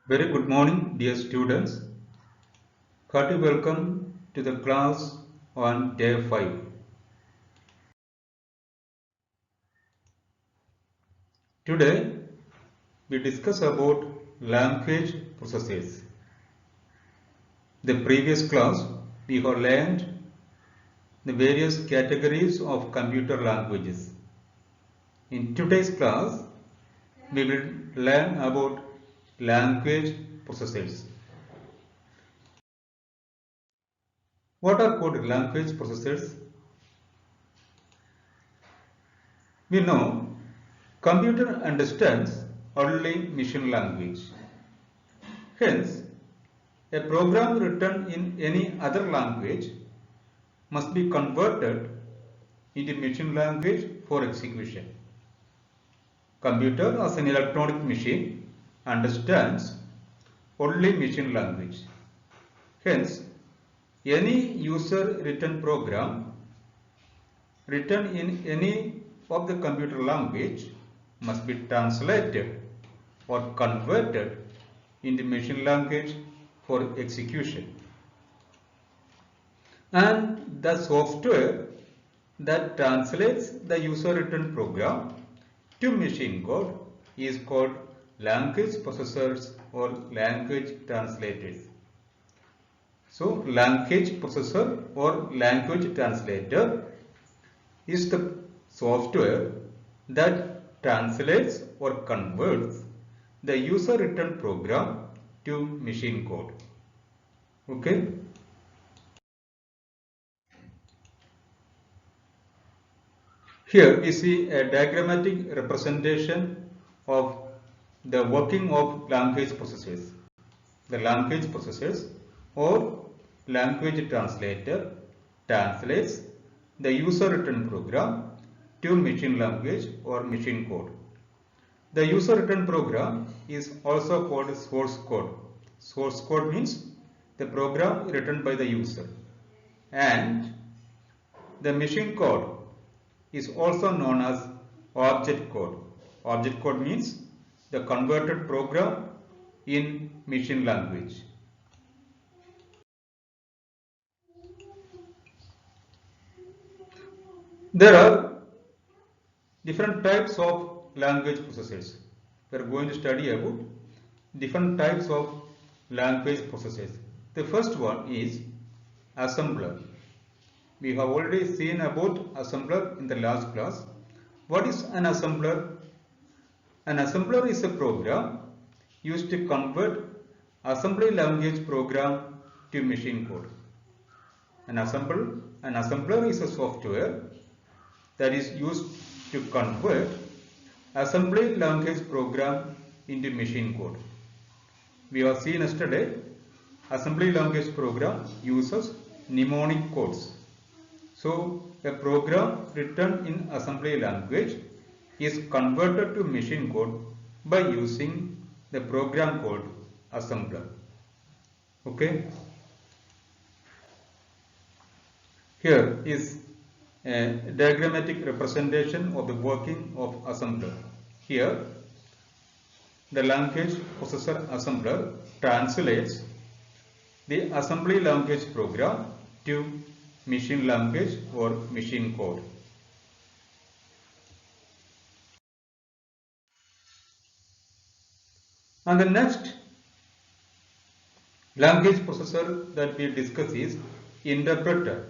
Very good morning, dear students. Hearty welcome to the class on day 5. Today, we discuss about language processes. The previous class, we have learned the various categories of computer languages. In today's class, we will learn about language processors. What are called language processors? We know computer understands only machine language. Hence, a program written in any other language must be converted into machine language for execution. Computer as an electronic machine understands only machine language. Hence, any user written program written in any of the computer language must be translated or converted into machine language for execution. And the software that translates the user written program to machine code is called language processors or language translators. So language processor or language translator is the software that translates or converts the user written program to machine code. Okay. Here we see a diagrammatic representation of the working of language processors. The language processors or language translator translates the user written program to machine language or machine code. The user written program is also called source code. Source code means the program written by the user, and the machine code is also known as object code. Object code means the converted program in machine language. There are different types of language processors. We are going to study about different types of language processors. The first one is assembler. We have already seen about assembler in the last class. What is an assembler? An assembler is a program used to convert assembly language program to machine code. An assembler is a software that is used to convert assembly language program into machine code. We have seen yesterday assembly language program uses mnemonic codes. So a program written in assembly language is converted to machine code by using the program code assembler. Okay. Here is a diagrammatic representation of the working of assembler. Here the language processor assembler translates the assembly language program to machine language or machine code. And the next language processor that we discuss is interpreter.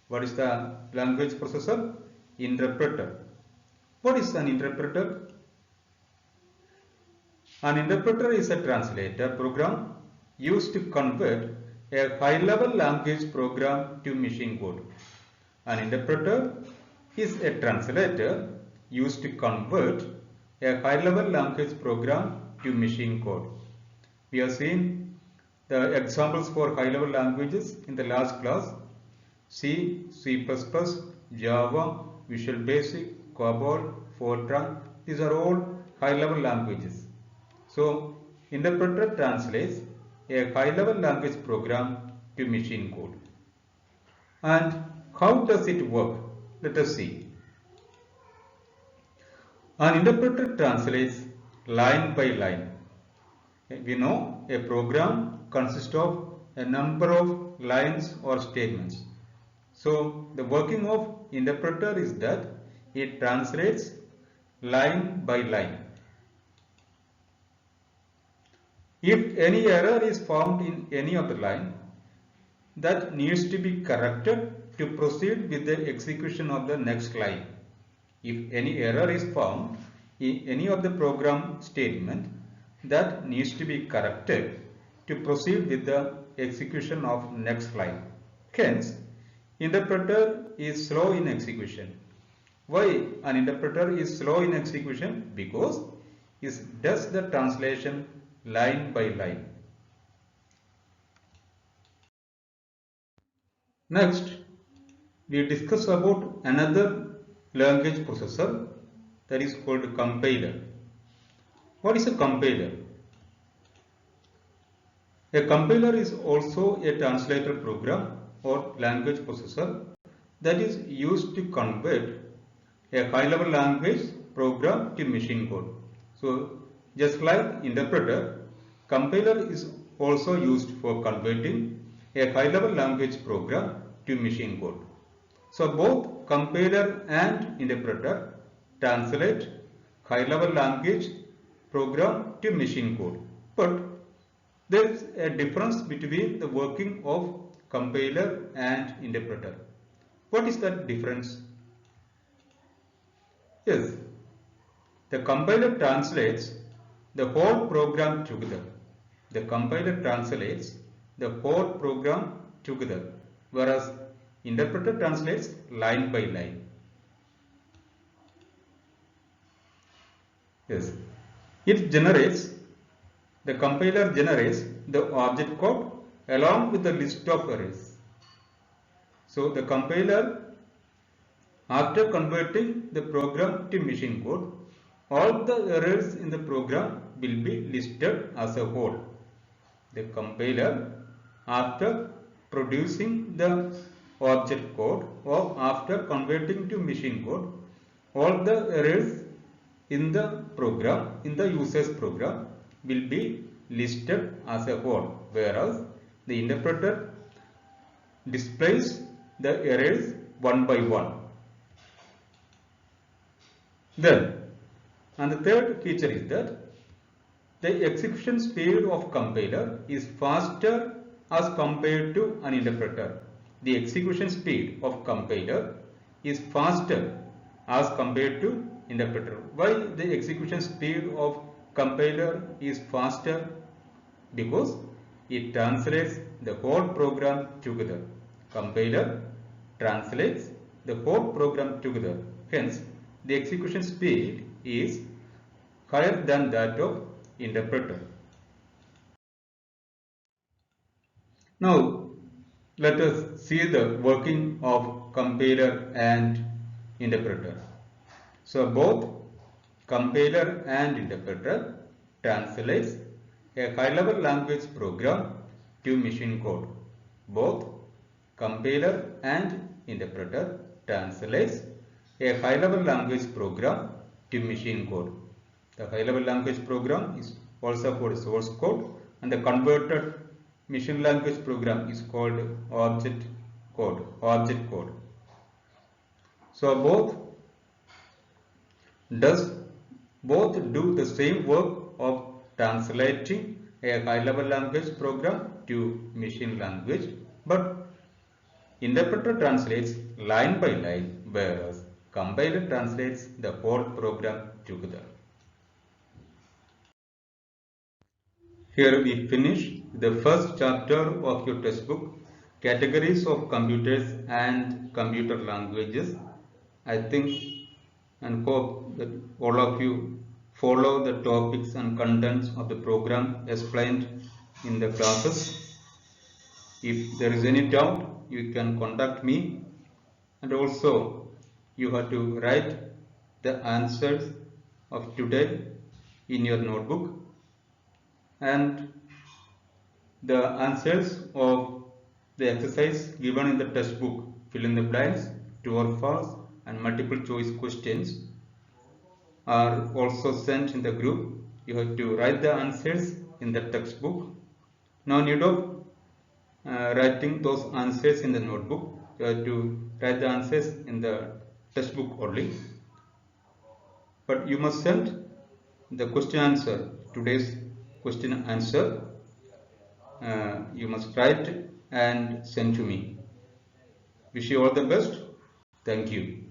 What is the language processor? Interpreter. What is an interpreter? An interpreter is a translator program used to convert a high-level language program to machine code. An interpreter is a translator used to convert a high-level language program to machine code. We have seen the examples for high-level languages in the last class. C, C++, Java, Visual Basic, COBOL, Fortran. These are all high-level languages. So, interpreter translates a high-level language program to machine code. And how does it work? Let us see. An interpreter translates line by line. We know a program consists of a number of lines or statements. So the working of interpreter is that it translates line by line. If any error is found in any of the line, that needs to be corrected to proceed with the execution of the next line. If any error is found in any of the program statement, that needs to be corrected to proceed with the execution of next line. Hence, interpreter is slow in execution. Why an interpreter is slow in execution? Because it does the translation line by line. Next, we discuss about another language processor, that is called compiler. What is a compiler? A compiler is also a translator program or language processor that is used to convert a high-level language program to machine code. So, just like interpreter, compiler is also used for converting a high-level language program to machine code. So, both compiler and interpreter translate high-level language program to machine code. But there is a difference between the working of compiler and interpreter. What is that difference? Yes, the compiler translates the whole program together. The compiler translates the whole program together, whereas interpreter translates line by line. Yes, the compiler generates the object code along with the list of arrays. So the compiler, after converting the program to machine code, all the errors in the program will be listed as a whole. The compiler, after producing the object code or after converting to machine code, all the errors in the program, in the user's program, will be listed as a whole, whereas the interpreter displays the errors one by one. Then, and the third feature is that the execution speed of compiler is faster as compared to an interpreter. The execution speed of compiler is faster as compared to interpreter. Why the execution speed of compiler is faster? Because it translates the whole program together. Compiler translates the whole program together. Hence, the execution speed is higher than that of interpreter. Now, let us see the working of compiler and interpreter. So, both compiler and interpreter translates a high-level language program to machine code. Both compiler and interpreter translates a high-level language program to machine code. The high-level language program is also called source code, and the converted machine language program is called object code. So both do the same work of translating a high-level language program to machine language, but interpreter translates line by line, whereas compiler translates the whole program together. Here we finish the first chapter of your textbook, Categories of Computers and Computer Languages. I think and hope that all of you follow the topics and contents of the program explained in the classes. If there is any doubt, you can contact me, and also you have to write the answers of today in your notebook, and the answers of the exercise given in the textbook, fill in the blanks, true or false, and multiple choice questions are also sent in the group. you have to write the answers in the textbook. No need of writing those answers in the notebook. You have to write the answers in the textbook only. But you must send the question answer, today's question answer. You must write and send to me. Wish you all the best. Thank you.